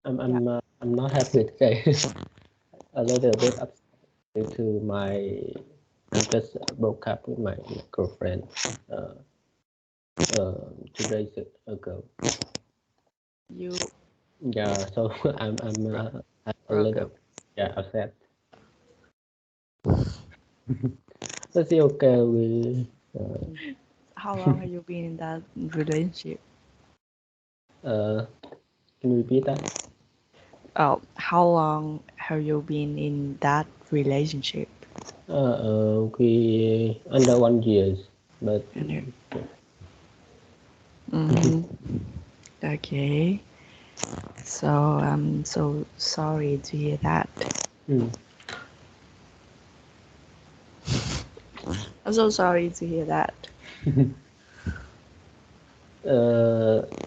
Yeah. I'm not happy today. A little bit upset due to I just broke up with my girlfriend uh, 2 days ago. You Yeah, so I'm a broke little up. upset. But it's okay. How long have you been in that relationship? Uh, can you repeat that? Oh, how long have you been in that relationship? We under 1 years, but Mm-hmm. Okay. So I'm so sorry to hear that. mm, I'm so sorry to hear that.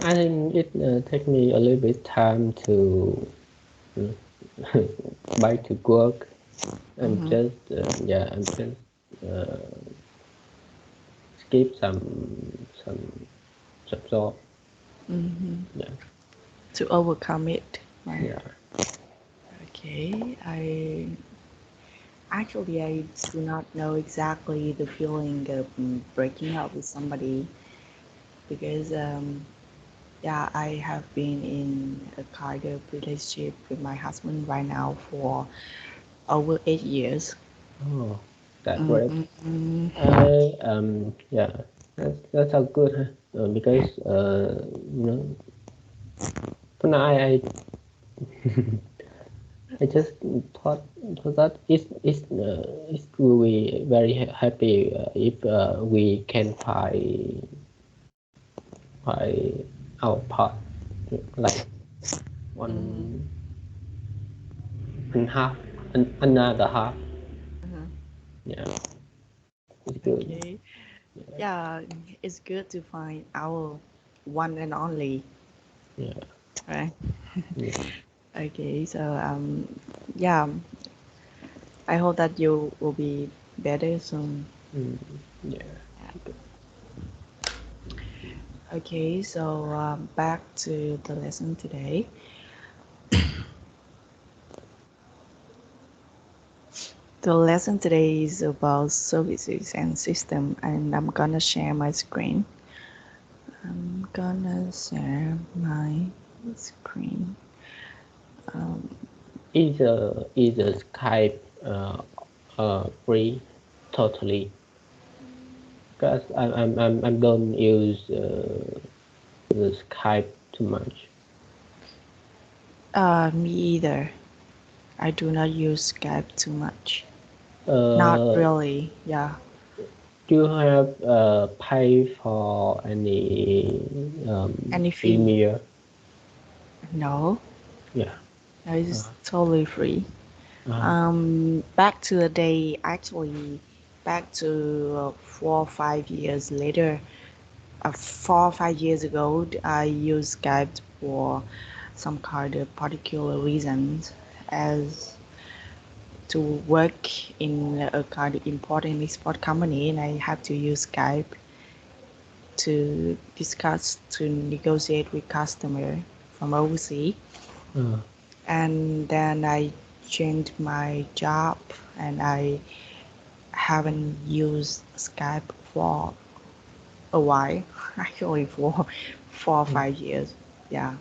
I think it take me a little bit time to back to work. Mm-hmm. I'm just uh, skip some job. Mm-hmm. Yeah, To overcome it, right? yeah. Okay. I do not know exactly the feeling of breaking up with somebody because yeah, I have been in a kind of relationship with my husband right now for over 8 years. Oh, that's great. Mm-mm-mm. I yeah, that's how good, huh? Because you know, for now I just thought thought that it will be very happy if we can find our part like Mm-hmm. one and half another half. Uh-huh. Yeah, it's good. Okay. Yeah, it's good to find our one and only, Yeah, right? yeah, Okay, so yeah, I hope that you will be better soon. mm, yeah. Okay, so back to the lesson today. The lesson today is about services and system, and I'm gonna share my screen. I'm gonna share my screen. Um, Either Skype free totally because I don't use the Skype too much. Me either. I do not use Skype too much. Not Uh, really. Yeah. do you have pay for any Any fee? email? No. Yeah. No, it's Uh, totally free. uh, Back to the day, actually, back to 4 or 5 years later, 4 or 5 years ago, I used Skype for some kind of particular reasons as to work in a kind of important export company, and I have to use Skype to discuss, to negotiate with customer from overseas. uh, And then I changed my job, and I haven't used Skype for a while, actually for 4 or 5 years. Yeah.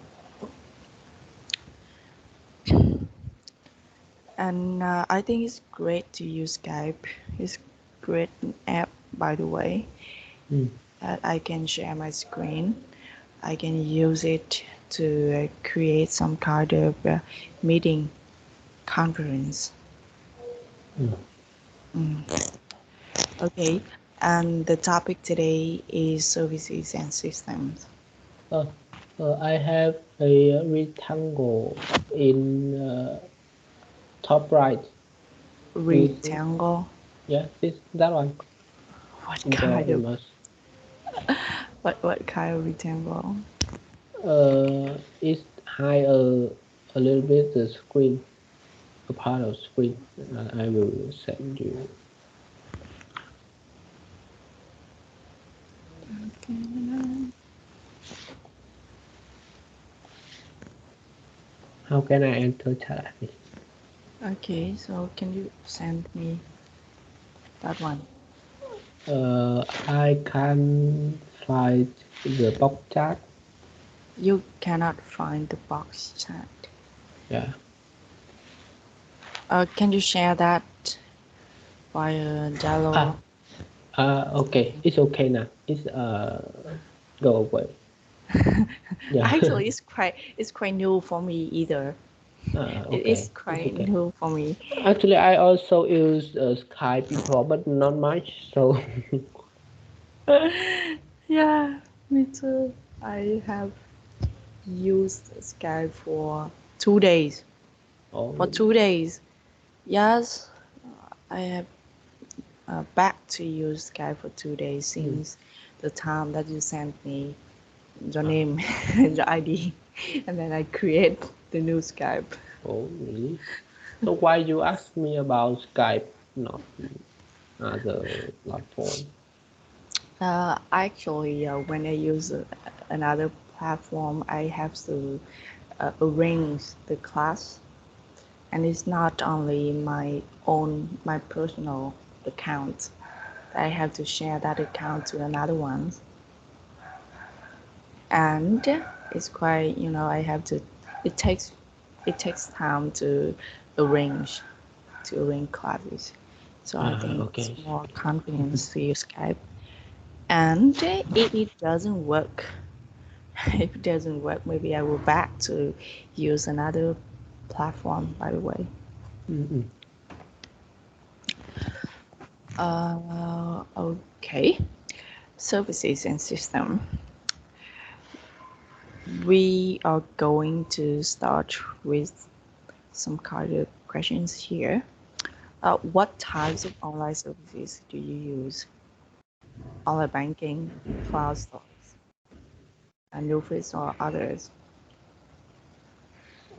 And I think it's great to use Skype. It's great app, by the way, mm, that I can share my screen. I can use it to create some kind of meeting conference. mm. Mm. Okay, and the topic today is services and systems. Uh, I have a rectangle in top right. Do you see? Rectangle. Yeah, this that one What in the kind of image. what kind of rectangle? It's high a little bit the screen, a part of screen. I will send you. How can I enter chat? Okay, so can you send me that one? I can find the box chat. You cannot find the box chat. Yeah. Can you share that via Ah, Jalo? okay. It's okay now. It's go away. Yeah. Actually, it's quite new for me either. It is Okay. It's quite okay. new for me. Actually, I also use Skype before, but not much. So, Yeah, me too. I have used Skype for 2 days. oh For really? 2 days, yes, I have back to use Skype for 2 days Hmm. since the time that you sent me your Ah, name and your ID, and then I create the new Skype. oh really? So why you ask me about Skype, not other platform? Actually, when I use another platform, I have to arrange the class, and it's not only my personal account. I have to share that account to another one, and it's quite, I have to. It takes it takes time to arrange arrange classes. So I think it's Okay. more convenient to use Skype. And if it doesn't work, if it doesn't work, maybe I will back to use another platform, by the way. Mm-mm. Okay. Services and system. We are going to start with some kind of questions here. What types of online services do you use? Online banking, cloud stores, and Nufis or others?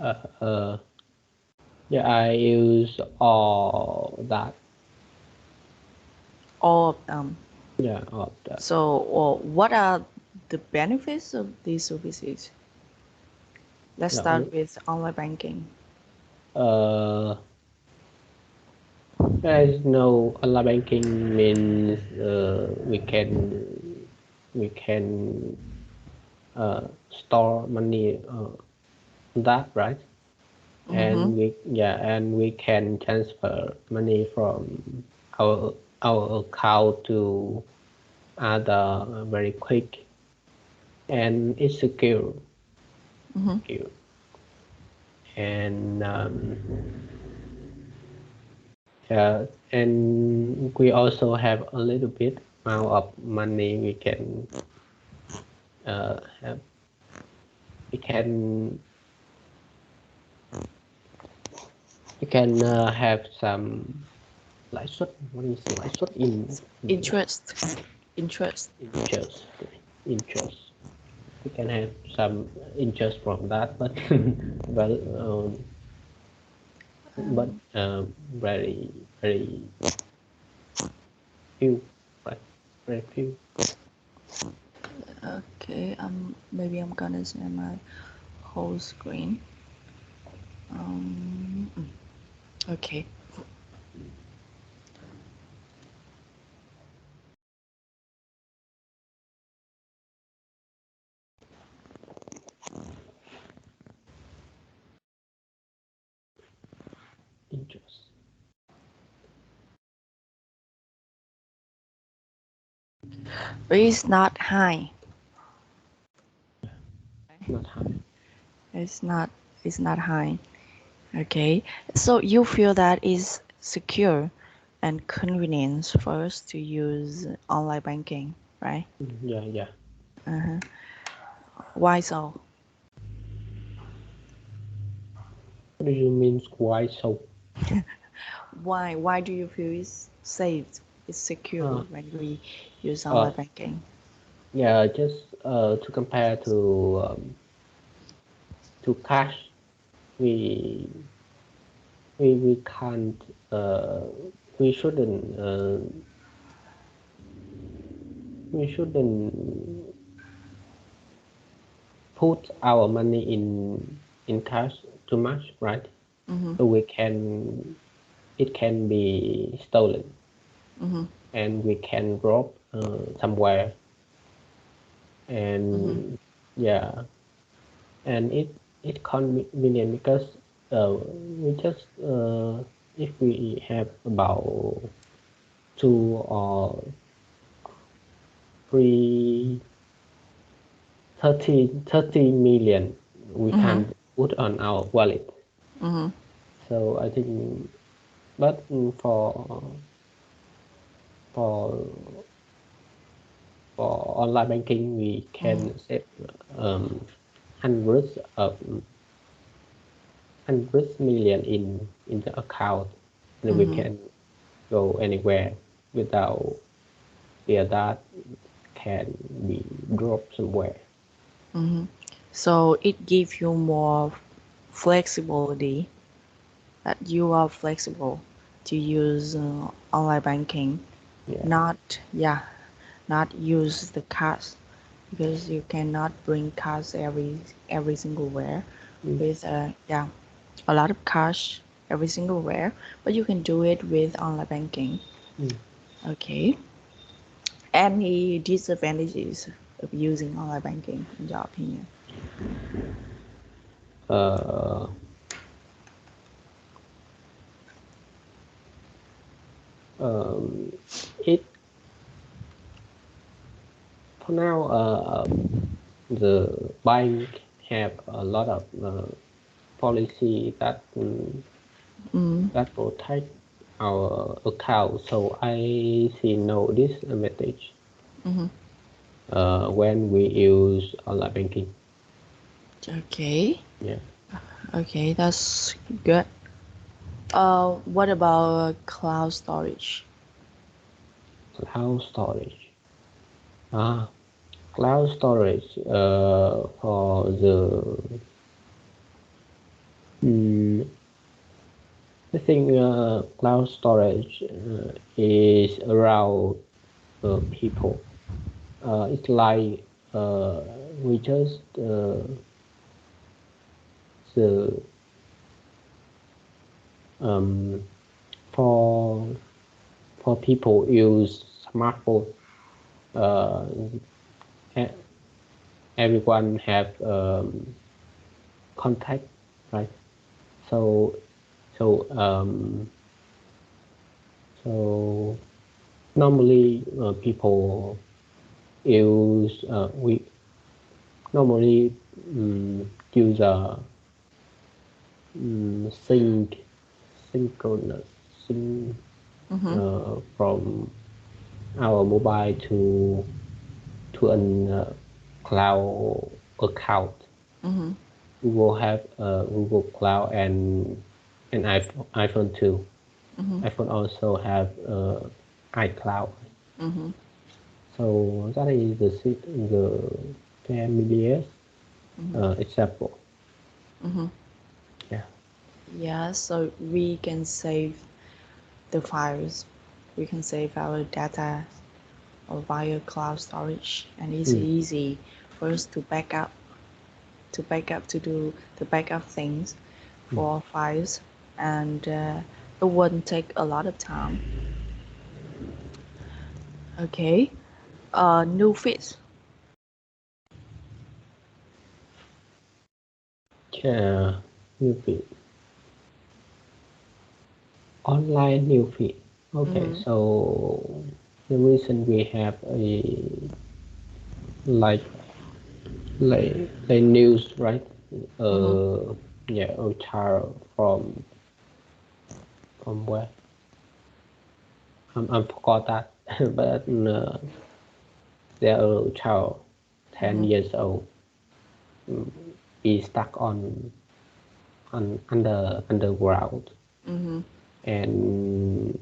Uh, uh, yeah, I use all that. All of them. Yeah, all that. So, what are the benefits of these services? Let's Yeah. start with online banking. Uh, as no online banking means we can store money that right, Mm-hmm. and we can transfer money from our our account to other very quick, and it's Mm-hmm. secure, and and we also have a little bit amount of money have we can have some lãi suất. What is lãi suất in English? Interest. Interest. Interest. Interest. We can have some interest from that, but well, but very very few, right? Very few. Okay. Maybe I'm gonna share my whole screen. Okay. Interest. But it's not high. Not high. It's not. It's not high. Okay. So you feel that is secure and convenience for us to use online banking, right? Yeah, yeah. Uh-huh. Why so? What do you mean why so? Why do you feel it's safe, it's secure Uh, when we use uh, online banking? yeah, just to compare to cash, we we can't we shouldn't we shouldn't put our money in cash. too much, right? Mm-hmm. So it can be stolen, Mm-hmm. and we can drop somewhere, Mm-hmm. and yeah, and it convenient because we just if we have about 2 or 3 30 million we Mm-hmm. can put on our wallet. Mm-hmm. So I think, but for for online banking we Mm-hmm. can save um, hundreds of hundreds million in the account, and we Mm-hmm. can go anywhere without fear that can be dropped somewhere. Mm-hmm. So it gives you more flexibility, that you are flexible to use online banking, Yeah. not, yeah, not use the cards, because you cannot bring cards every single where Mm, with yeah, a lot of cash every single where, but you can do it with online banking. mm. Okay. Any disadvantages of using online banking in your opinion? Uh, um, it for now the bank have a lot of policy that Mm, that protect our account, so I see no disadvantage mm-hmm. when we use online banking. Okay. Yeah. Okay, that's good. What about cloud storage? Cloud storage. Ah, cloud storage for the mm, I think cloud storage is around people. It's like uh, we just the um, for for people use smartphone. Uh, e- Everyone have contact, right? So so so normally people use we normally use a sync synchronous sync Mm-hmm. from our mobile to an cloud account. Mm-hmm. Google have Google Cloud and iPhone too. Mm-hmm. iPhone also have iCloud. Mm-hmm. So that is the familiar Mm-hmm. example. Mm-hmm. Yeah. Yeah, so we can save the files, we can save our data via cloud storage, and it's Mm. easy for us to backup to do the backup things Mm. for files, and it wouldn't take a lot of time. Okay. New feeds. Yeah. New feed. Online new feed. Okay, Mm-hmm. so the reason we have a like like news, right? Mm-hmm. Yeah, a child from where? I forgot that, but there a child, Mm-hmm. 10 years old, mm, is stuck on underground, Mm-hmm. and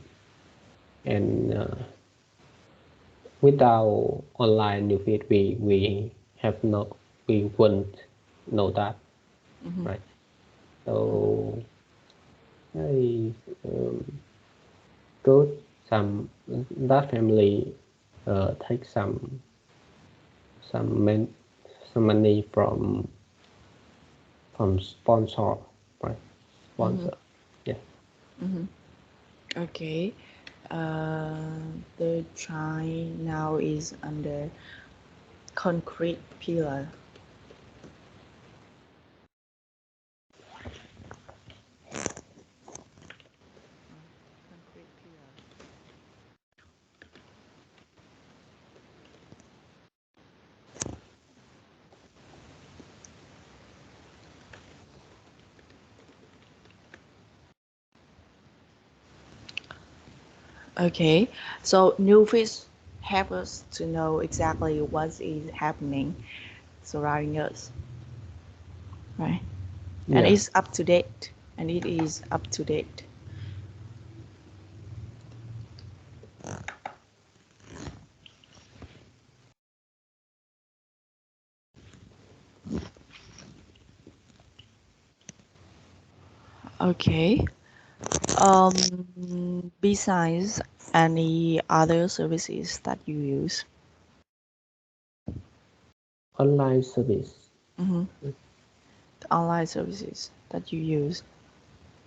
without online new feed, we have no we wouldn't know that, Mm-hmm. right? So I good some that family take some men, some money from sponsor, right? Mm-hmm. Sponsor. Yeah. Mm-hmm. Okay. The try now is under concrete pillar. Concrete pillar. Okay, so new fish help us to know exactly what is happening surrounding us, right? And Yeah. it's up to date, and it is up to date. Okay. Besides any other services that you use, Online service. mm-hmm. The online services that you use.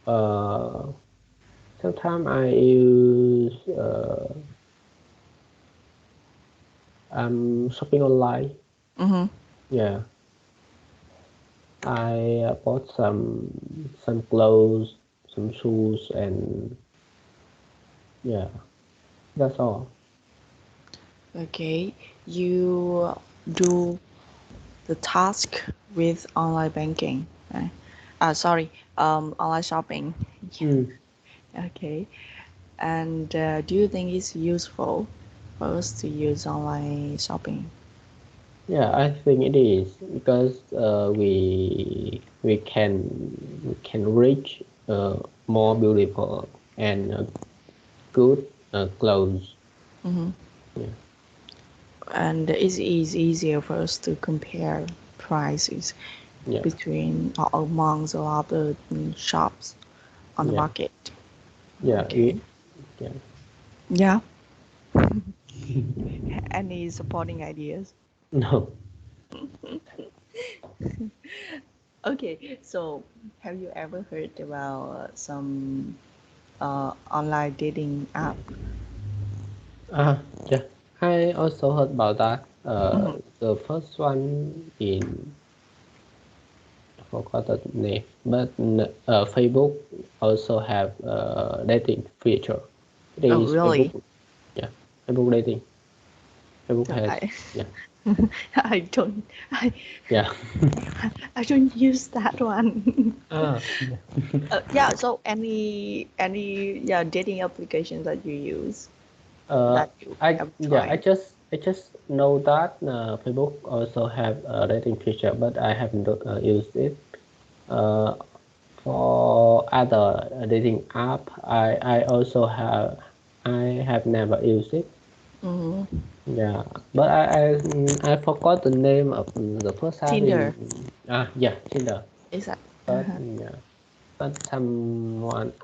Uh, Sometimes I use shopping online. Mm-hmm. Yeah, I bought some clothes, some shoes, and yeah, that's all. Okay, you do the task with online banking, right? Sorry, online shopping. Mm. Okay, and do you think it's useful for us to use online shopping? Yeah, I think it is because we can reach more beautiful and good clothes. Mm-hmm. Yeah, And it is easier for us to compare prices yeah, between or amongst a lot of shops on the yeah, market. yeah. Okay. Yeah. Yeah. Any supporting ideas? No. Okay, so have you ever heard about some online dating app? Yeah. I also heard about that. Hmm. The first one in I forgot the name, but Facebook also have dating feature. It Oh, is really? Facebook. Yeah, Facebook dating. Facebook No, has. Yeah, I don't, I, yeah. I don't use that one. Ah, yeah. Yeah. So any yeah dating applications that you use Uh, that you I have yeah, I tried? just I just know that Facebook also have a dating feature, but I haven't used it. Uh, for other dating app, I have never used it. Mm-hmm. Yeah, but I forgot the name of the first app in Tinder yeah, Tinder. is that? But yeah, but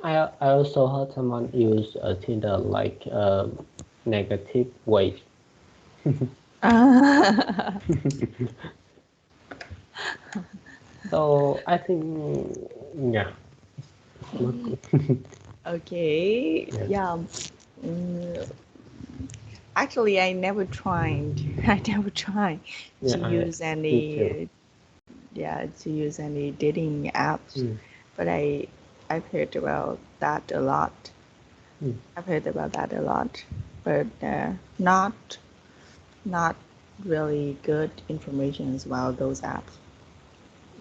I also heard someone use Tinder like negative way. Uh-huh. So I think yeah, it's not good. Okay. Yeah, Yeah. Mm, actually, I never tried. I never tried yeah, to use me too. any yeah to use any dating apps, Mm, but I've heard about that a lot. mm. I've heard about that a lot, but not really good information about those apps.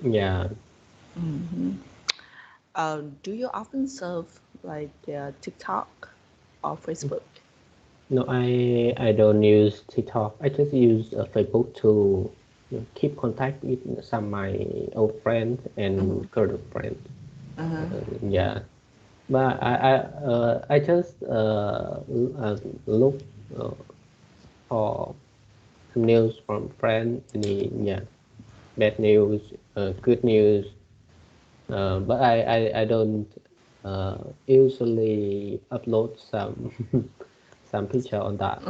Yeah, Hmm. Do you often surf like TikTok or Facebook? no, I don't use TikTok. I just use Facebook to keep contact with some of my old friends Hmm. and current friends. Uh-huh. Yeah, but I just look uh, for some news from friends. Any yeah, bad news, good news. But I don't uh, usually upload some some picture on that.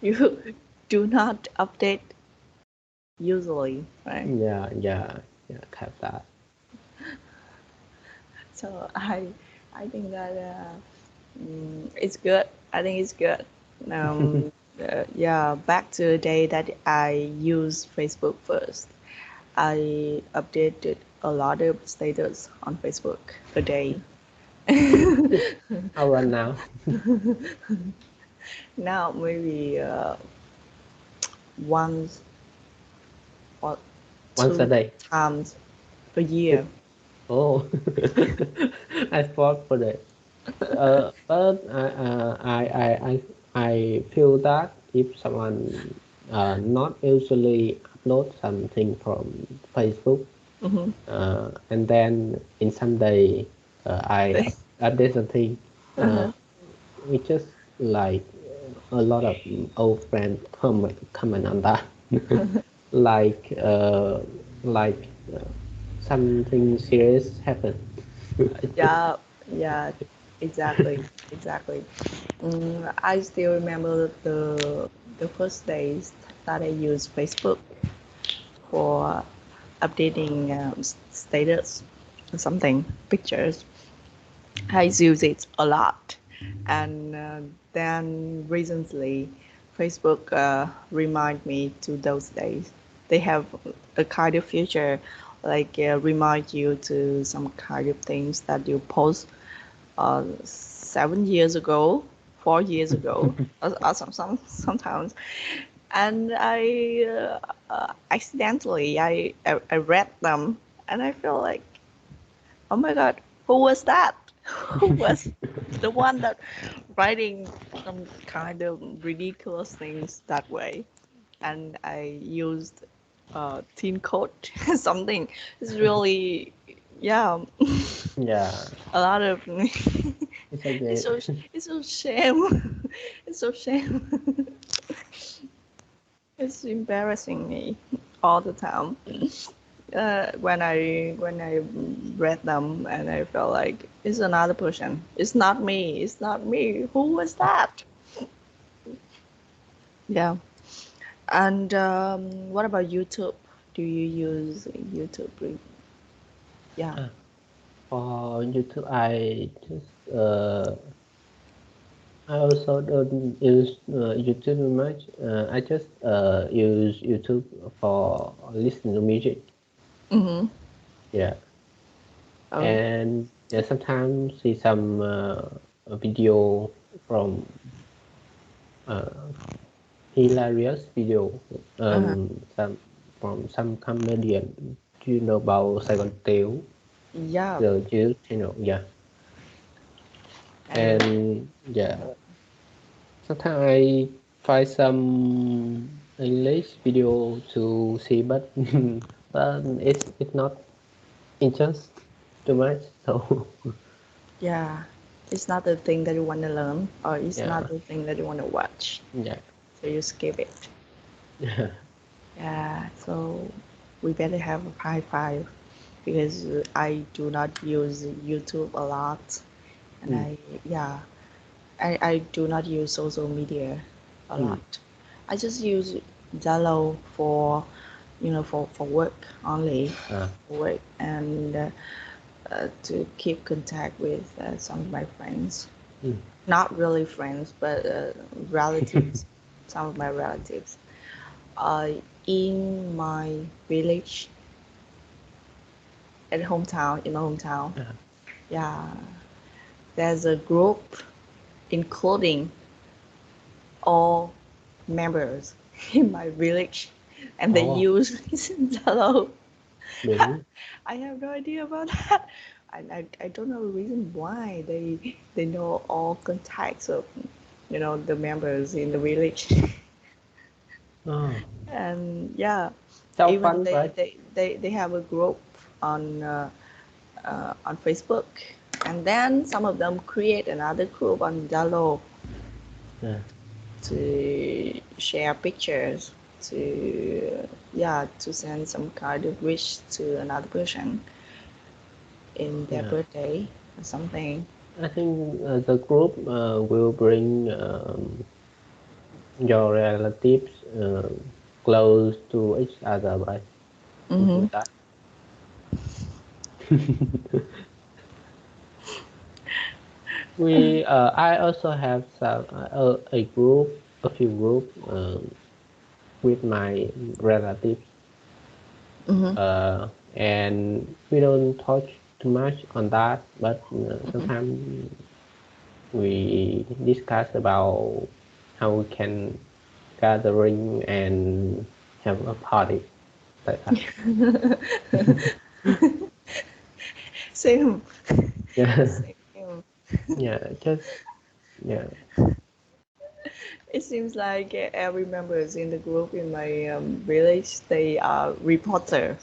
You do not update usually, right? Yeah, yeah, yeah, have that. So I think that it's good. I think it's good. Yeah, back to the day that I used Facebook first. I updated a lot of status on Facebook a day. How about now? Now maybe once or Once a two day. times a year. It, oh, I thought for that. But I feel that if someone not usually upload something from Facebook, Hmm. and then in Sunday I update something, uh, Uh-huh. we just like a lot of old friends comment on that, like like something serious happened. Yeah, yeah, exactly, exactly. I still remember the first days that I used Facebook for updating status or something, pictures. I use it a lot, and then recently, Facebook remind me to those days. They have a kind of feature like remind you to some kind of things that you post 7 years ago, 4 years ago, or sometimes. And I accidentally I read them, and I feel like, oh my god, who was that? Who was the one that writing some kind of ridiculous things that way? And I used teen coat something. It's really, yeah, Yeah, a lot of it's it's okay. so it's so shame. It's so shame. It's embarrassing me all the time. When I read them, and I felt like it's another person. It's not me. It's not me. Who was that? Yeah. And what about YouTube? Do you use YouTube? Yeah. Uh, for YouTube, I also don't use YouTube much. I just use YouTube for listening to music. Mm-hmm. Yeah, Oh. and yeah, sometimes see some video from uh, hilarious video. Uh-huh. Some from some comedian. Do you know about Saigon Tale? Yeah. The YouTube channel. Yeah, I. and yeah, sometimes I find some English video to see, but but it's not interest too much. So Yeah. It's not the thing that you want to learn, or it's yeah, not the thing that you want to watch, yeah, so you skip it. yeah, Yeah. So we better have a high five because I do not use YouTube a lot, and mm, yeah, I do not use social media a mm, lot. I just use Zalo for for work only, uh, for work, and to keep contact with some of my friends. mm, Not really friends, but relatives. Some of my relatives. Uh, in my village, at hometown, in my hometown, uh, yeah, there's a group including all members in my village, and they oh, use Zalo. really? I have no idea about that. I don't know the reason why they know all contacts of the members in the village. Oh, And yeah, so even fun, right? they have a group on Facebook, and then some of them create another group on Zalo Yeah, to share pictures, to yeah, to send some kind of wish to another person in their yeah. birthday or something. I think the group will bring your relatives close to each other, right? Something Mm-hmm. like that. I also have some a group, a few group with my relatives, Mm-hmm. and we don't touch too much on that, but Mm-hmm. sometimes we discuss about how we can gathering and have a party like that. Same. Yeah, Same. yeah, just yeah. It seems like every members in the group in my village, they are reporter.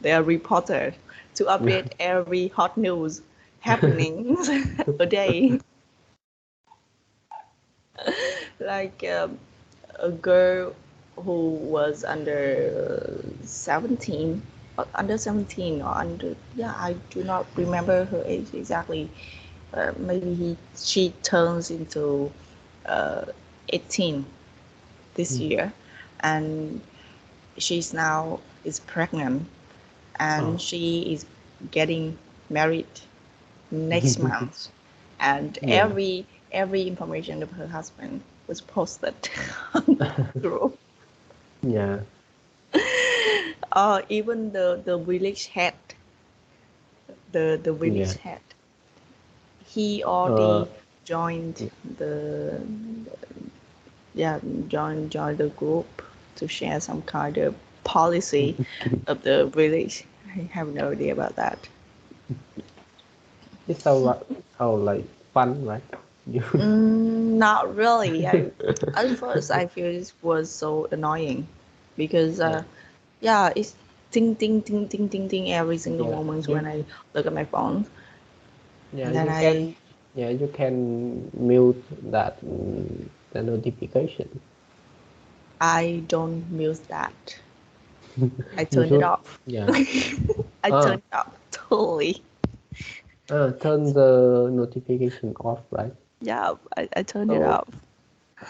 They are reporter to update every hot news happening a day. Like a girl who was under 17 or under, yeah, I do not remember her age exactly. Maybe she turns into uh, 18 this year, and she's now is pregnant, and Oh, she is getting married next month, and yeah, every information of her husband was posted on the group. yeah. Even the village head, the village Yeah. head, he Uh, already joined the, yeah, join the group to share some kind of policy of the village. I have no idea about that. it sound like fun, right? You, Not really. At first I feel it was so annoying because yeah, yeah, it's ting ting ting ting ting ting every single yeah, moment when you, I look at my phone. yeah, And then I you can mute that the notification. I don't mute that. I You turn it should, off. yeah. I turn Uh, it off totally. Turn the notification off, right? Yeah, I turned it So off.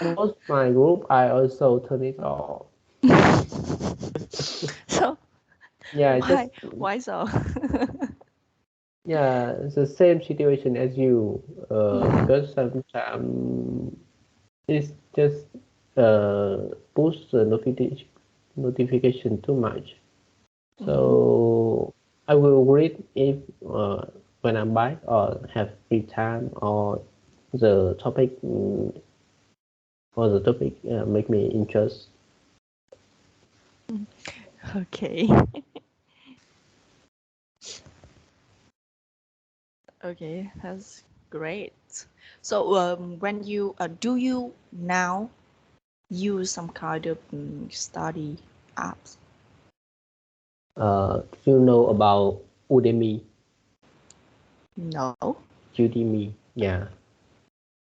almost my group, I also turn it off. So Yeah, just why so? yeah, it's the same situation as you. Because sometimes it's just push the notification too much. Mhm. So I will read if when I'm back or have free time the topic or the topic make me interest. Okay. Okay, that's great. So, when you do you now use some kind of study apps? You know about Udemy, No. Udemy, yeah.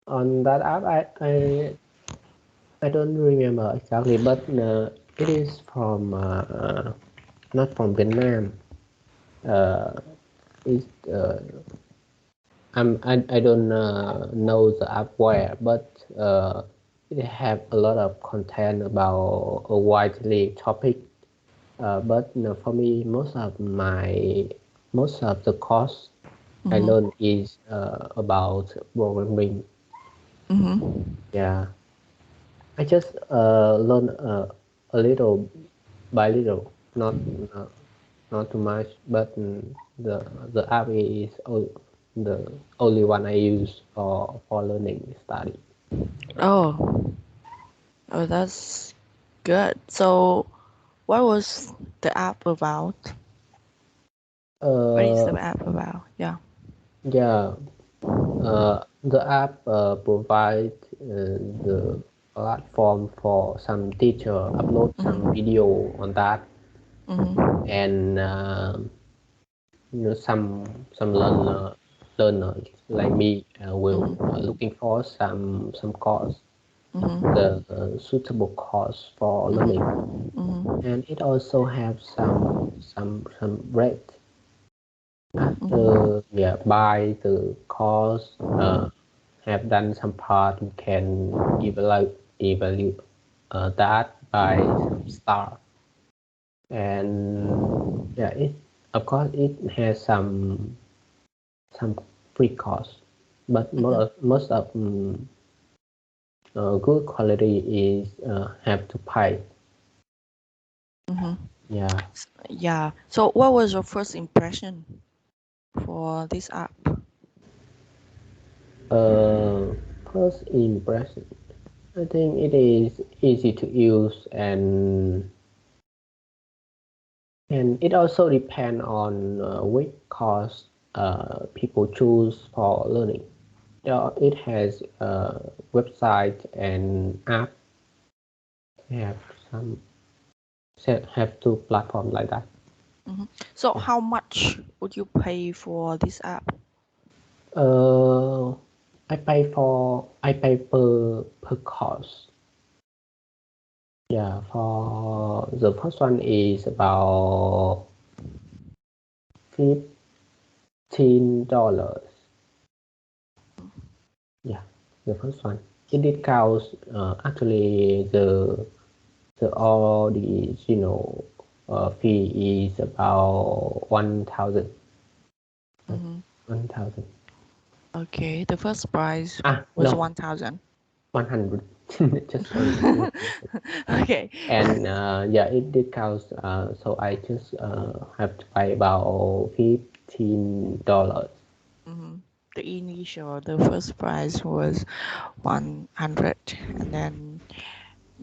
On that app, I don't remember exactly, but it is from not from Vietnam. Uh, it's I don't know the app where, but it have a lot of content about a widely topic. But for me, most of the course I Mhm. learned is about programming. Mhm. Yeah, I just learn a little by little, not not too much, but the app is the only one I use for learning study. Oh, oh, that's good. So, what was the app about? What is Uh, the app about? Yeah. yeah, the app provide the platform for some teacher upload some Mhm. video on that, Mhm. and some learners like me will Mhm. looking for some course, Mhm. the suitable course for learning, Mhm. Mhm. and it also have some rate Mhm. after yeah buy the course have done some part you can evaluate that by some star, and yeah it of course it has some free course. but Mm-hmm. most of good quality is have to pay. Mm-hmm. Yeah. Yeah. So what was your first impression for this app? Uh, First impression. I think it is easy to use, and it also depends on which course people choose for learning. It has a website and app have some have two platforms like that. Mm-hmm. So Yeah. how much would you pay for this app? Uh, I pay per course. Yeah, for the first one is about $15. Yeah, the first one. It discounts actually the original fee is about 1,000. Mm-hmm. 1,000. Okay, the first price was No, 1,000. 100. Just sorry, 100. Okay. And yeah, it discounts. So I just have to pay about $15. Mm-hmm. The initial, the first price was 100, and then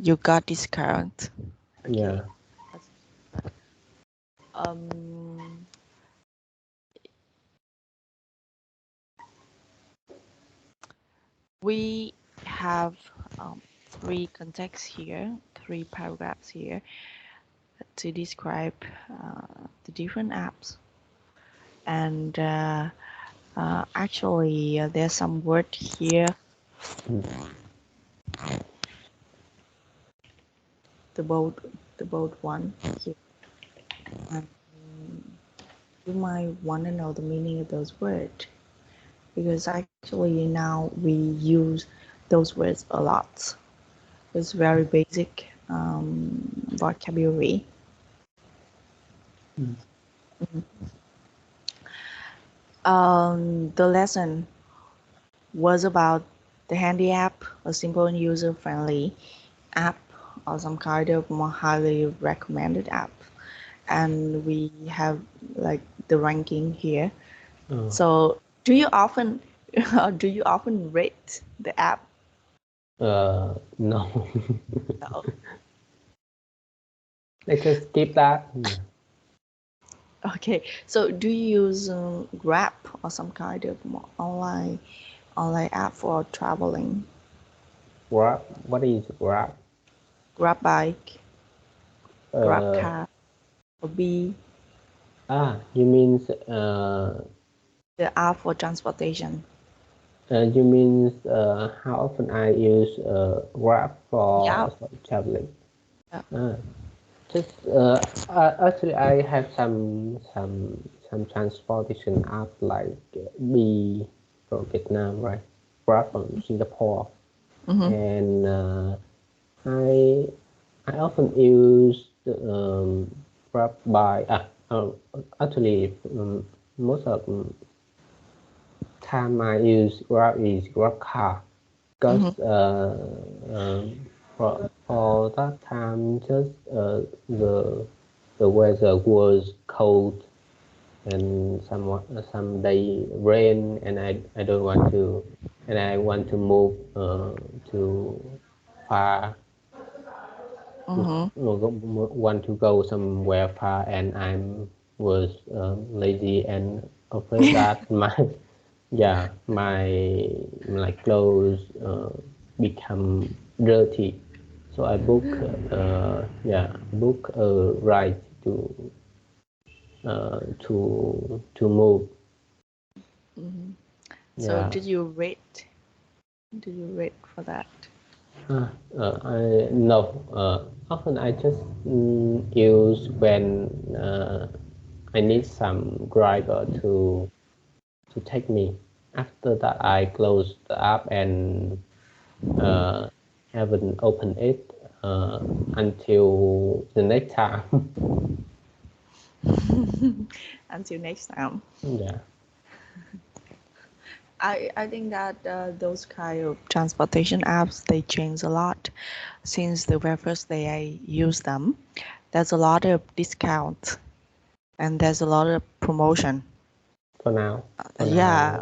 you got discount. Okay. Yeah. That's- Um, we have three contexts here, three paragraphs here to describe the different apps. And actually, there's some word here, Mm. the bold, the bold one here. And you might want to know the meaning of those words because actually now we use those words a lot. It's very basic vocabulary. Mm. The lesson was about the handy app, a simple and user-friendly app, or some kind of more highly recommended app. And we have like the ranking here. Uh, So, do you often rate the app? no. No. Let's just skip that. Yeah. Okay. So, do you use Grab or some kind of more online app for traveling? Grab. What is Grab? Grab bike, Grab Uh, car, or B, you means the app for transportation. how often I use Grab Yeah. for traveling? Yeah. Ah, just actually I have some transportation app like B from Vietnam, right? Grab from Singapore, Mm-hmm. and I I often use the Grab by actually most of time I use Grab is Grab car Mm-hmm. because for that time just the weather was cold and some day rain and I don't want to and I want to move to far Mm-hmm. want to go somewhere far and I was lazy and afraid that my yeah my clothes become dirty so I book a ride to move. Mm-hmm. So, Yeah. did you rate for that? I no often I just use when I need some driver to take me. After that, I close the app and uh, haven't opened it until the next time. Until next time. Yeah. I think that those kind of transportation apps they change a lot since the very first day I use them. There's a lot of discount and there's a lot of promotion. For now, for now, Yeah,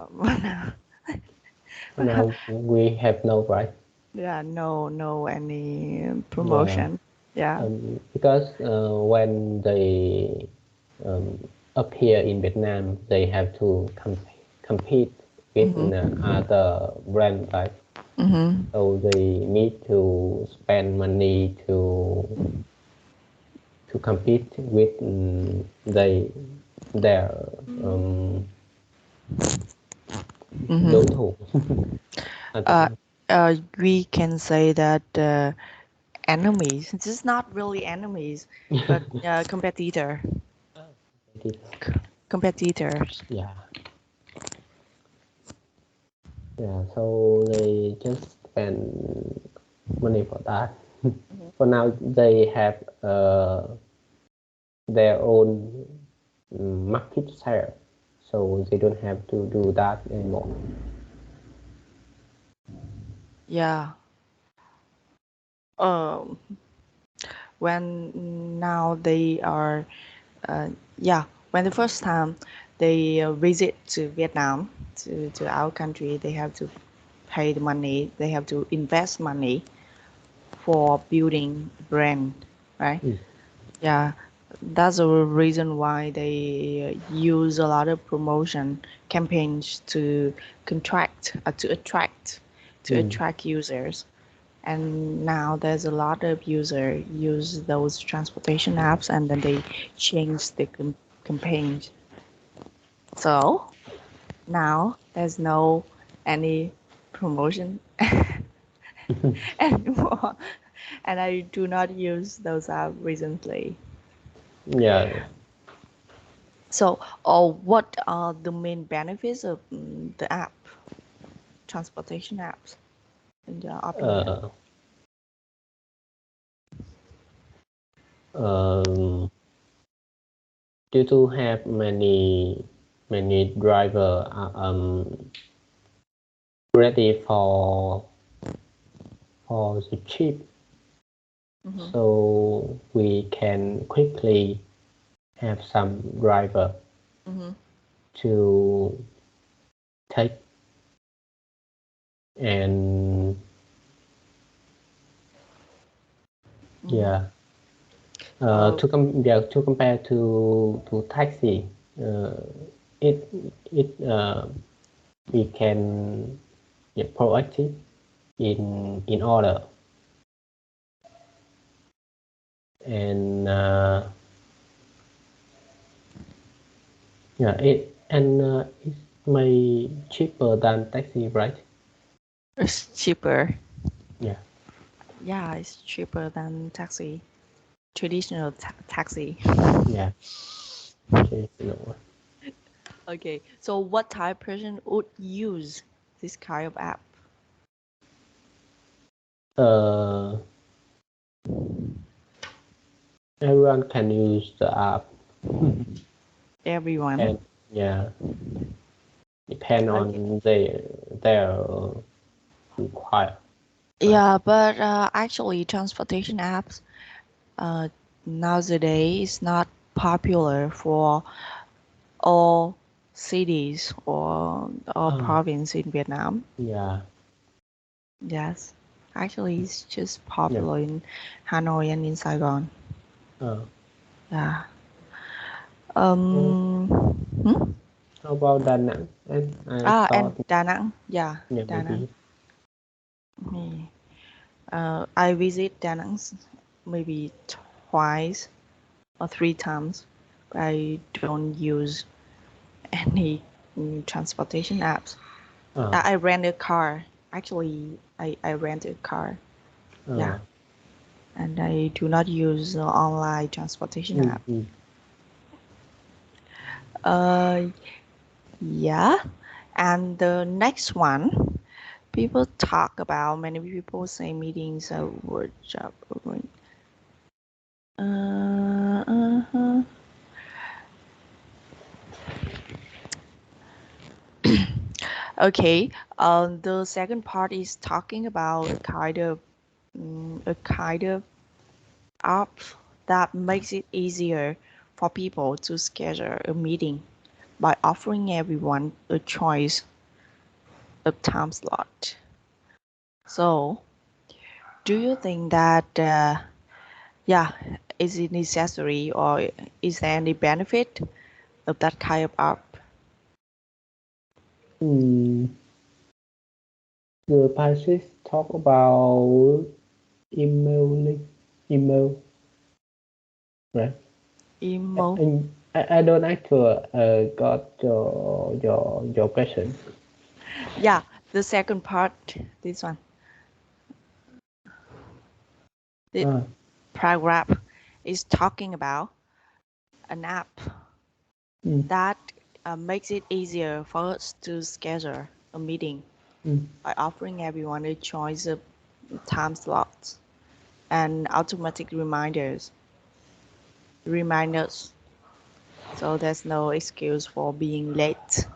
for now, we have no right. yeah, no any Yeah, promotion. Yeah. because when they um, appear in Vietnam, they have to compete with Mm-hmm. other brand, right? Mm-hmm. So they need to spend money to compete with their um, đối Mm-hmm. thủ. I don't Uh, know. we can say that enemies. This is not really enemies, but competitor. Oh, it is. Competitors. Yeah, yeah. So they just spend money for that. For now, they have their own market share, so they don't have to do that anymore. Yeah. Um, when now they are, uh, yeah, when the first time they visit to Vietnam, to our country, they have to pay the money, they have to invest money for building brand, right? Mm. Yeah, that's the reason why they use a lot of promotion campaigns to contract to Mm. attract users. And now there's a lot of user use those transportation apps, and then they change the campaigns. So now there's no any promotion anymore, and I do not use those apps recently. Yeah. So, what are the main benefits of the app, transportation apps, in your opinion? Uh, um, due to have many driver ready for the trip, Mm-hmm. so we can quickly have some driver Mm-hmm. to take and Mm-hmm. yeah Uh, to compare to taxi, uh, it it we can, yeah, proactive in order, and yeah, it may cheaper than taxi, right? it's cheaper. Yeah, Yeah, it's cheaper than taxi, traditional taxi. yeah. Okay, you know what? Okay, so what type person would use this kind of app? Uh, everyone can use the app. Everyone. And yeah, depend Okay. on their require, right? Yeah, but actually, transportation apps uh, nowadays is not popular for all cities or all Oh, province in Vietnam. yeah, Yes, actually, it's just yeah. popular in Hanoi and in Saigon. Uh, Yeah. oh, Hmm? how about Da Nang? And I Ah, and thought, Da Nang. Yeah, yeah, Da Nang. maybe. Hmm. I visit Da Nang maybe twice or three times, but I don't use any transportation apps. Uh, I rent a car. Actually, I rent a car. Yeah, uh, and I do not use online transportation mm, app. mm. Uh, yeah. And the next one, people talk about, many people say meetings are workshop. Uh-huh. Okay. The second part is talking about a kind of app that makes it easier for people to schedule a meeting by offering everyone a choice of time slot. So, do you think that yeah, is it necessary or is there any benefit of that kind of app? Mm, the passage talk about emailing, email, right? Emo? And I don't actually got your question. Yeah, the second part, this one, the Ah, paragraph is talking about an app mm, that makes it easier for us to schedule a meeting mm, by offering everyone a choice of time slots and automatic reminders, so there's no excuse for being late.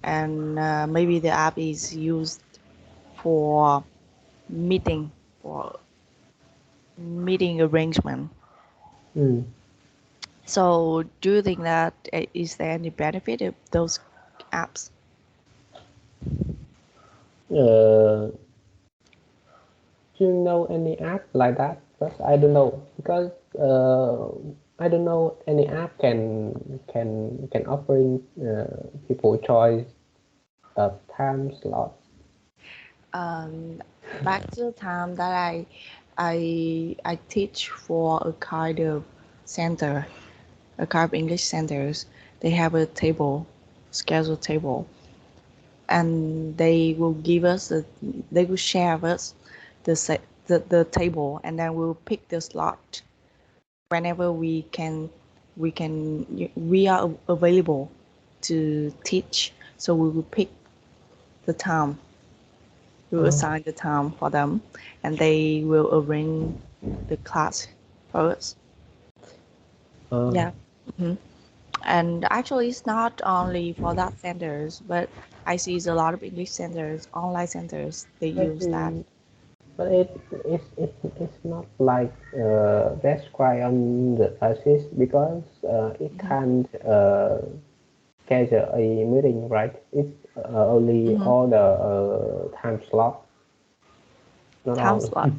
And maybe the app is used for meeting for meeting arrangement. mm. So do you think that is there any benefit of those apps? Uh, do you know any app like that? Because I don't know. Because I don't know any app can offering people choice of time slots. Um, Back to the time that I teach for a kind of center, a kind of English centers. They have a table, schedule table, and they will share with us the table, and then we'll pick the slot whenever we are available to teach. So we will pick the time, we will Uh, assign the time for them, and they will arrange the class for us. uh, Yeah. hmm And actually, it's not only for that centers, but I see a lot of English centers, online centers, they but use that. but it's not like that's why on the basis because it hmm can't schedule a meeting, right? It's only hmm all the time slot, not Time all. slot.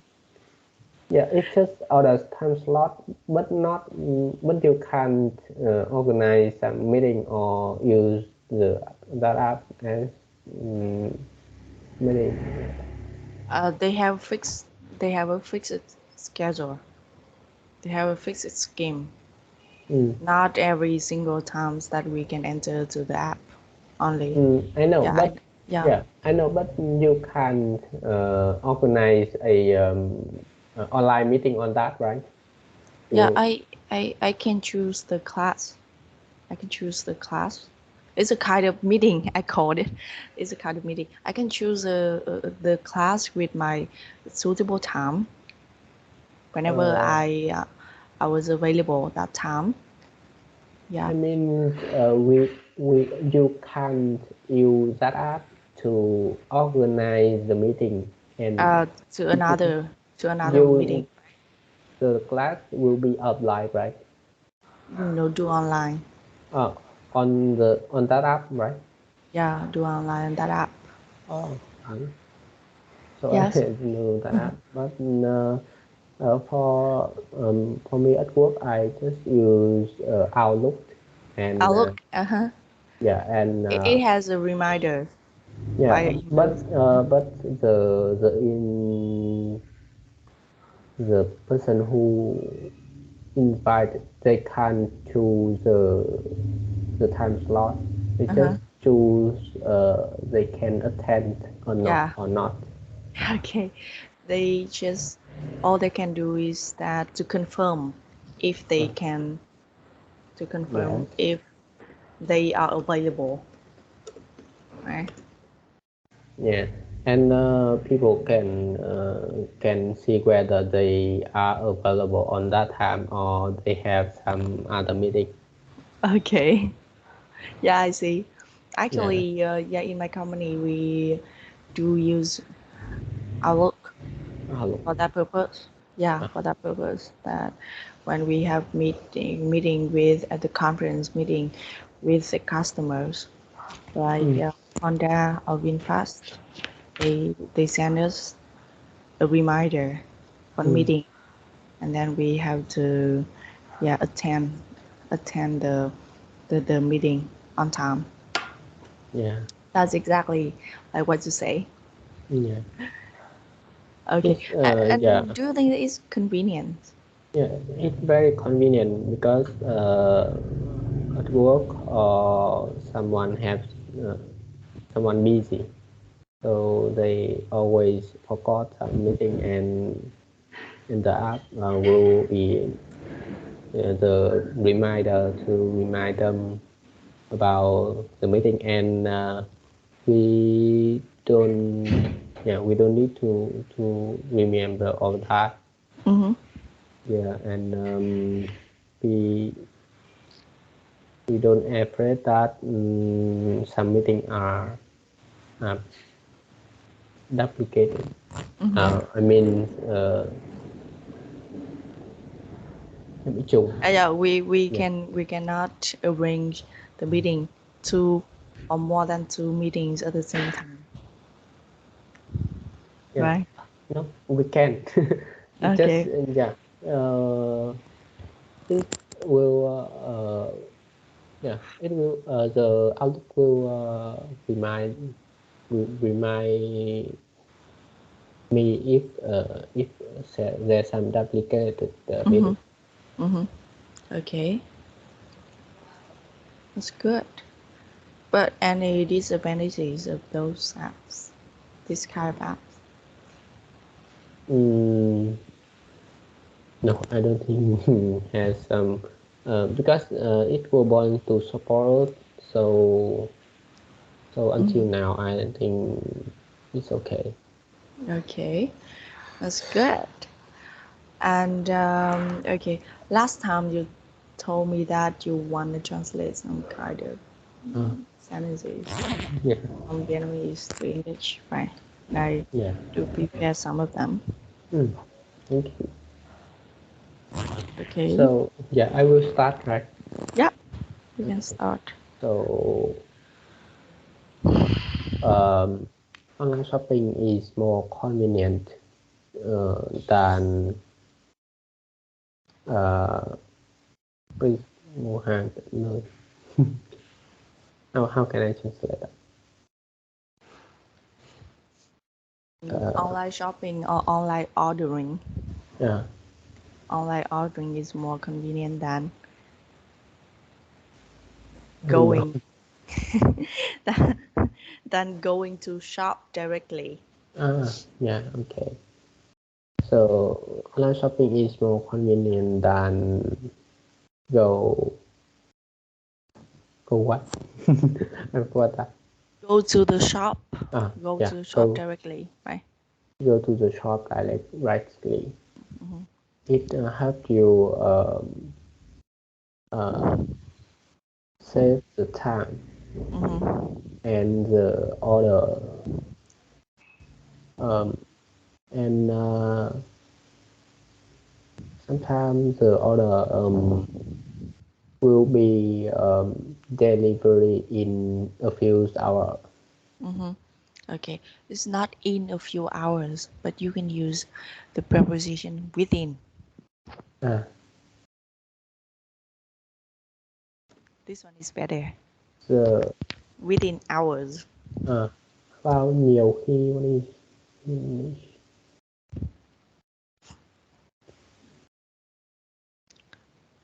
Yeah, it's just all the time slot, but not. But you can't organize a meeting or use the that app as um, meeting. They have a fixed schedule. They have a fixed scheme. Mm. Not every single times that we can enter to the app only. I know, Yeah, but yeah, yeah, I know, but you can't organize a online meeting on that, right? yeah. You, I can choose the class. I can choose the class. It's a kind of meeting. I called it. It's a kind of meeting. I can choose the class with my suitable time whenever uh, I was available that time. I Yeah. mean, we you can't use that app to organize the meeting, and To it, another meeting. you the class will be offline, right? Do online. Uh, on that app, right? Yeah, do online on that app. Oh, okay. So I Yes. didn't know that app, but for me at work, I just use Outlook and Outlook. Uh-huh. yeah and It has a reminder yeah, via emails. but the person who invite they can't choose the time slot. They just Uh-huh. choose they can attend Yeah. or not. Okay. They just all they can do is that to confirm if they Uh, can to confirm yes. if they are available, right? Yeah, and people can see whether they are available on that time or they have some other meeting. Okay. Yeah, I see. Yeah. Actually, yeah, in my company we do use Outlook Hello. for that purpose. Yeah, Ah, for that purpose. That when we have meeting with at the conference meeting with the customers, like mm, Honda or VinFast, they send us a reminder for mm, meeting, and then we have to yeah attend the meeting on time. yeah. That's exactly like what you say. Yeah. Okay, It's and yeah. do you think it's convenient? Yeah. It's very convenient because at work or someone has uh, someone busy, so they always forgot some meeting, and in the app will be the reminder to remind them about the meeting, and we don't we don't need to remember all that. Mm-hmm. Yeah, and we we don't afraid that some meeting are duplicated. Mm-hmm. I mean bị trùng. Yeah, we Yeah, we cannot arrange the meeting two or more than two meetings at the same time, yeah. right? No, we can. It just Okay. yeah. Uh, it will yeah. It will the Outlook will remind me if there's some duplicated Mm-hmm. meeting. Mm-hmm. Okay, that's good. But any disadvantages of those apps, this kind of apps? Mm, no, I don't think has some because it will born to support. So until Mm-hmm. now, I think it's okay. Okay, that's good. And okay, last time you told me that you want to translate some kind of Uh, sentences yeah, from Vietnamese to English, right? And I yeah. do prepare some of them. Mm, thank you. Okay. So yeah, I will start, right? Yeah, we can Okay. start. So um, online shopping is more convenient than uh, brick mua hàng tận nơi. How can I translate that? Uh, Online shopping or online ordering. yeah, Online ordering is more convenient than I don't know. going than, than going to shop directly. Yeah, okay. So online shopping is more convenient than go go what? I forgot that. Go to the shop. Go Yeah, to the shop go directly, right? to the shop directly. Mm-hmm. It help you uh, save the time Mm-hmm. and the order um, and sometimes the order will be delivery in a few hours. Mm-hmm. Okay, it's not in a few hours, but you can use the preposition within. À, This one is better. giờ Within hours. bao nhiều khi đi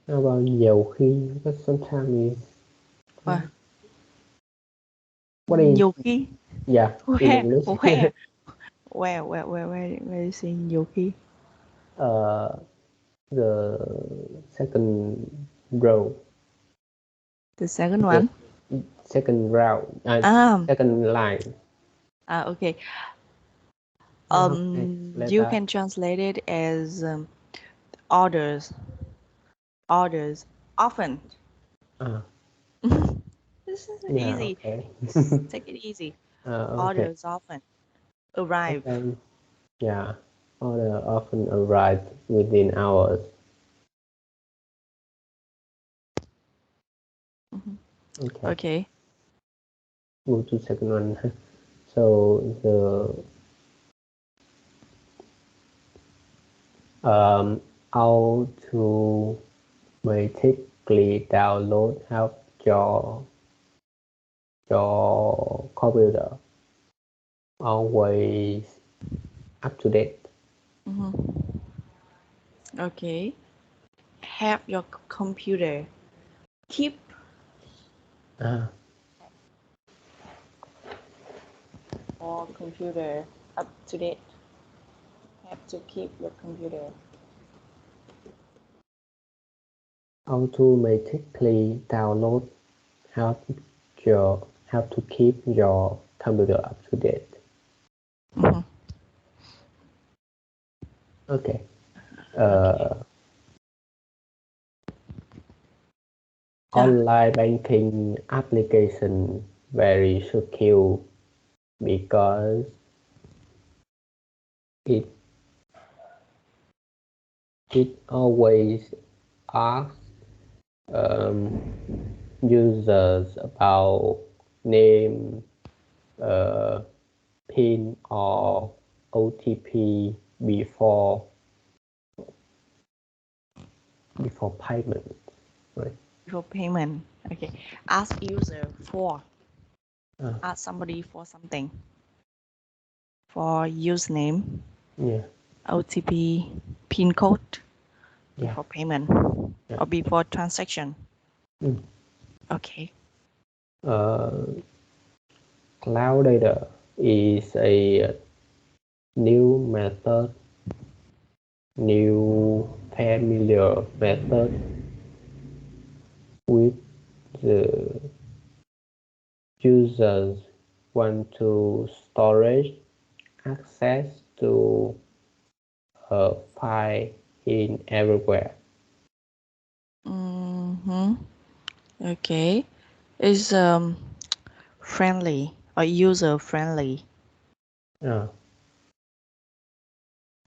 bao nhiều khi because sometimes is Wow. what is Nhiều khi. yeah in Where? English Where? Where is in nhiều khi? uh, the second row The second the one. second round Um. second line. Okay. How can I translate You that? can translate it as orders. Orders. Often. Uh, It's Yeah, Easy. okay. Just take it easy. Okay. Orders often arrive. Okay. Yeah. Order often arrive within hours. Mhm. Okay. Okay. Move to second one. So the um automatically download help your computer always up to date. Mhm. Okay. Have your computer keep Uh, or computer up to date. Have to keep your computer. automatically download help help to keep your computer up to date. Mhm. Okay. Okay. Yeah. Online banking application very secure because it it always asks um, users about name, uh, PIN or OTP before payment, right? For payment. Okay. Ask user for. Uh, Ask somebody for something. For username, yeah, OTP, PIN code yeah, before payment yeah. or before transaction. Mm. Okay. Uh, Cloud data is a new method, new familiar method with the users want to storage access to a file in everywhere. Mm-hmm. Okay. Is friendly or user friendly. Uh,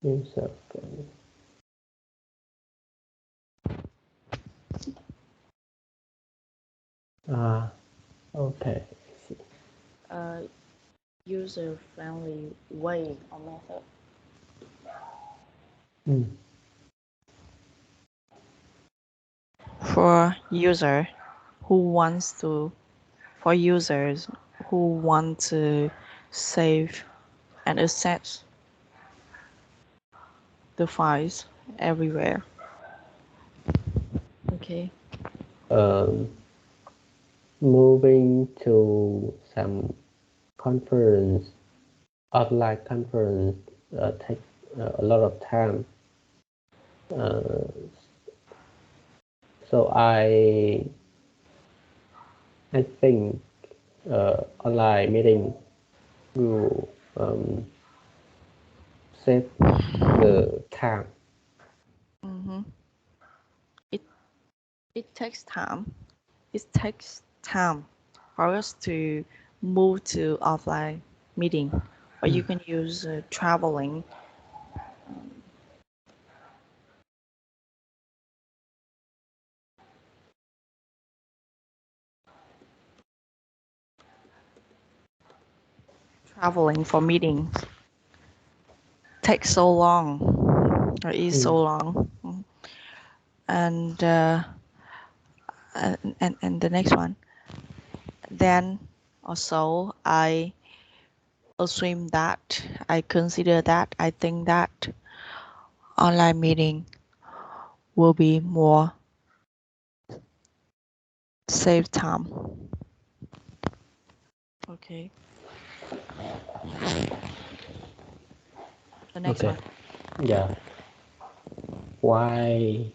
user ah, okay. I see. Uh, user friendly way or method Mm, for user who wants to for users who want to save and access the files everywhere. Okay. um, moving to some conference, online conference take a lot of time. Uh, so I think online meeting will save the time. Mm-hmm. It it takes time. It takes time for us to move to offline meeting, or you can use traveling for meetings. Takes so long, or is Mm, so long. And and the next one, then also I assume that I consider that I think that online meeting will be more save time. Okay, the next okay. one. Yeah. Why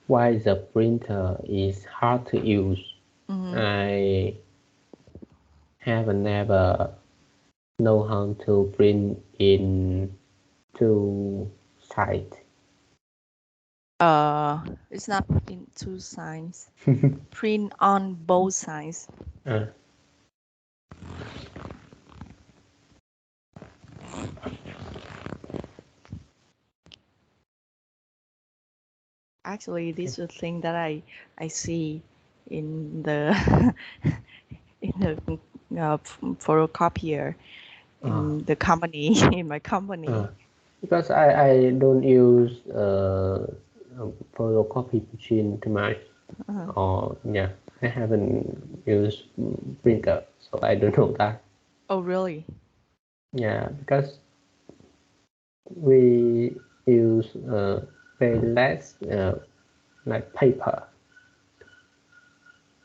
why the printer is hard to use? Mm-hmm. I have never know how to print in two sides. It's not in two sides. Print on both sides. uh, Actually, okay. this is the thing that I see in the in the photocopier uh, in the company in my company. uh, because I don't use photocopy machine too much, Uh, or yeah, I haven't used printer, so I don't know that. oh, really? Yeah, because we use very less like paper.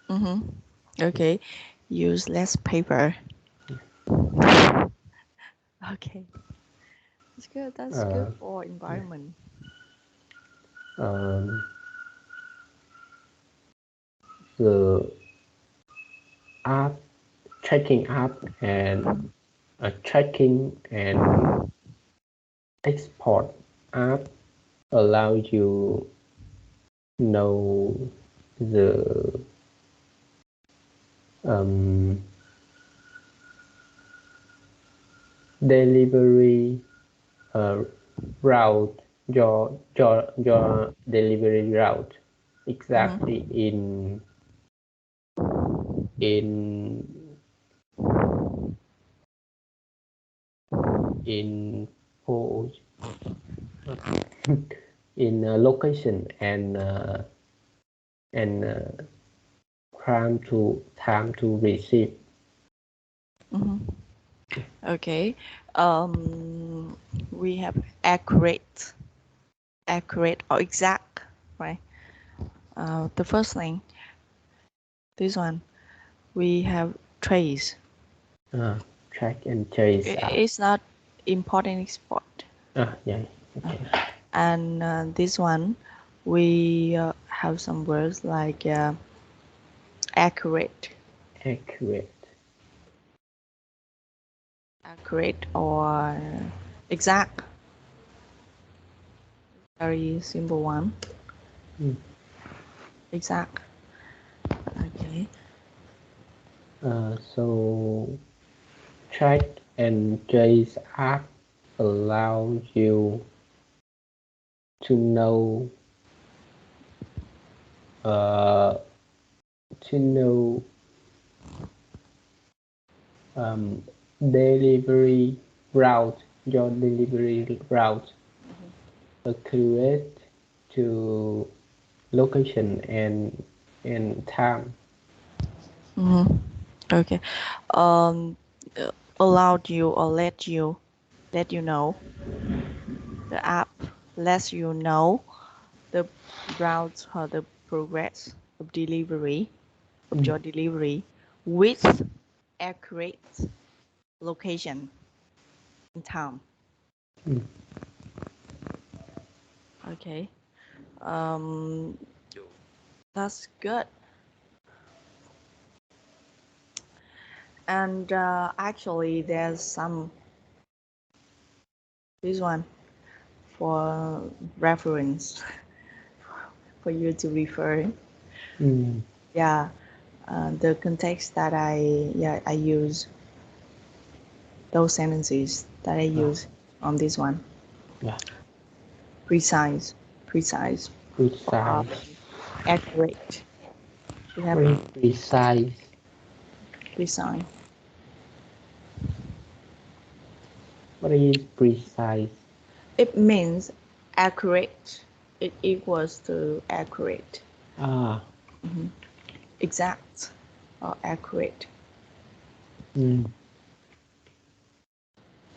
Mm-hmm. Okay. Use less paper. Okay. That's good. That's good Uh, for yeah. environment. um, the app tracking app and Mm-hmm. tracking and export app allow you know the um, delivery uh, route, your delivery route exactly Mm-hmm. in in pose in location and time to receive. Mm-hmm. Okay. Um, we have accurate, accurate or exact, right? The first thing, this one, we have trace. uh, Track and trace app. It's not important export. Yeah, Uh, okay. and this one, we have some words like accurate, Accurate. accurate or exact. Very simple one. Mm. Exact. Okay. So track and trace app allow you to know uh, to know um, delivery route, your delivery route accurate to location and time. Mm-hmm. Okay. Um, allowed you or let you know. The app lets you know the routes or the progress of delivery of Mm. your delivery with accurate location in town. Mm. Okay. Um, that's good. And actually, there's some this one for reference for you to refer. Mm. Yeah, the context that I use those sentences that I Ah, use on this one. yeah, Precise, precise, or precise. accurate. We have Very precise. precise. What is precise? It means accurate. It equals to accurate. Ah, Mhm. Exact or accurate. mm,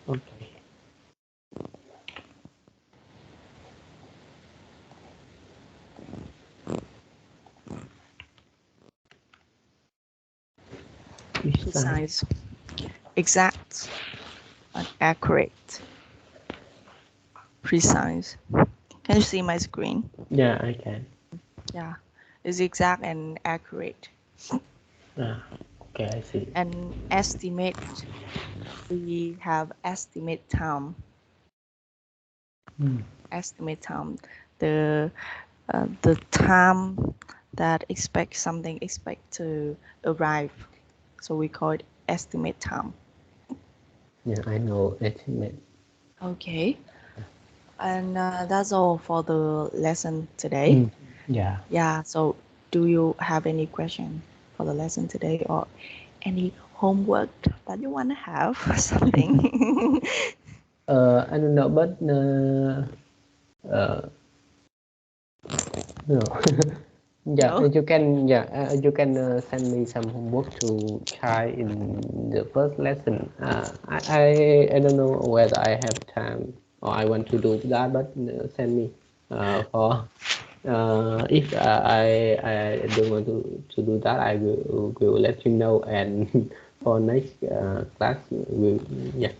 okay. Precise. Precise, exact, and accurate. Precise. Can you see my screen? Yeah, I can. Yeah, it's exact and accurate. Ah, okay, I see. And estimate, we have estimate time. Mm. Estimate time. The the time that expect something expect to arrive. So we call it estimate time. Yeah, I know estimate. Okay. And that's all for the lesson today. Mm. Yeah. Yeah, so do you have any question for the lesson today or any homework that you want to have or something? I don't know, but uh, no. Yeah, No? you can. Yeah, you can send me some homework to try in the first lesson. I don't know whether I have time or I want to do that, but send me for if I don't want to do that, I will let you know. And for next class, we yeah.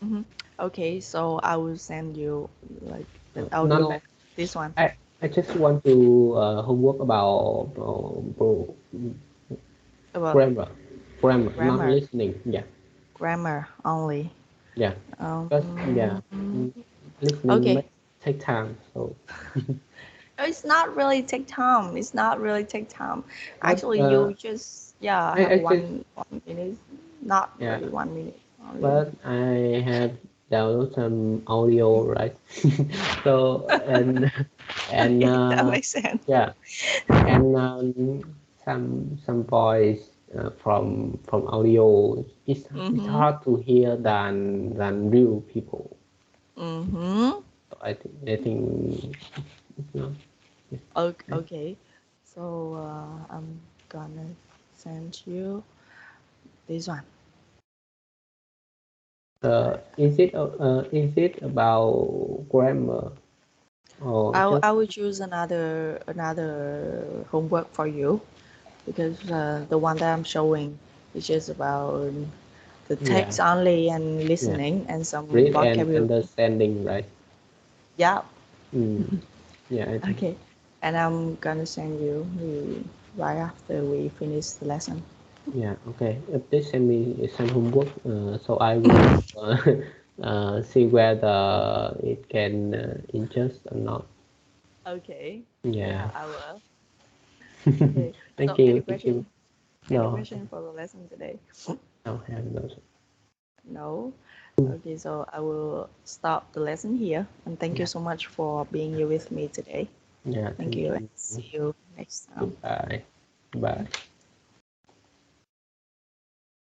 Hmm. Okay, so I will send you like the Not audio, let this one, I just want to homework about about grammar, not grammar, listening. Yeah, grammar only. yeah. Because yeah, Um, mm, listening may okay. take time. So, It's not really take time. It's not really take time. but Actually, you just yeah have I just one minute, not yeah, really 1 minute only. but I have download some audio, right? So and Okay, that makes sense. yeah, and some voice from audio. It's Mm-hmm. hard to hear than real people. Mm-hmm. So I think it's not. Okay. So I'm gonna send you this one. Is it about grammar or just I will choose another homework for you because the one that I'm showing is just about the yeah, text only and yeah, listening and some read and vocabulary. understanding, right? Yeah. Mm, yeah, I think. Okay. And I'm gonna send you right after we finish the lesson. Yeah, okay. Please send me some homework so I will see whether it can adjust or not. Okay. Yeah. Yeah, I will. Okay. Thank So you. any Thank you. question? Any No, question for the lesson today? no, I have no. No. Okay, so I will stop the lesson here. And thank you Yeah. so much for being here with me today. Yeah. Thank Thank you and you. see you next time. Goodbye. Bye.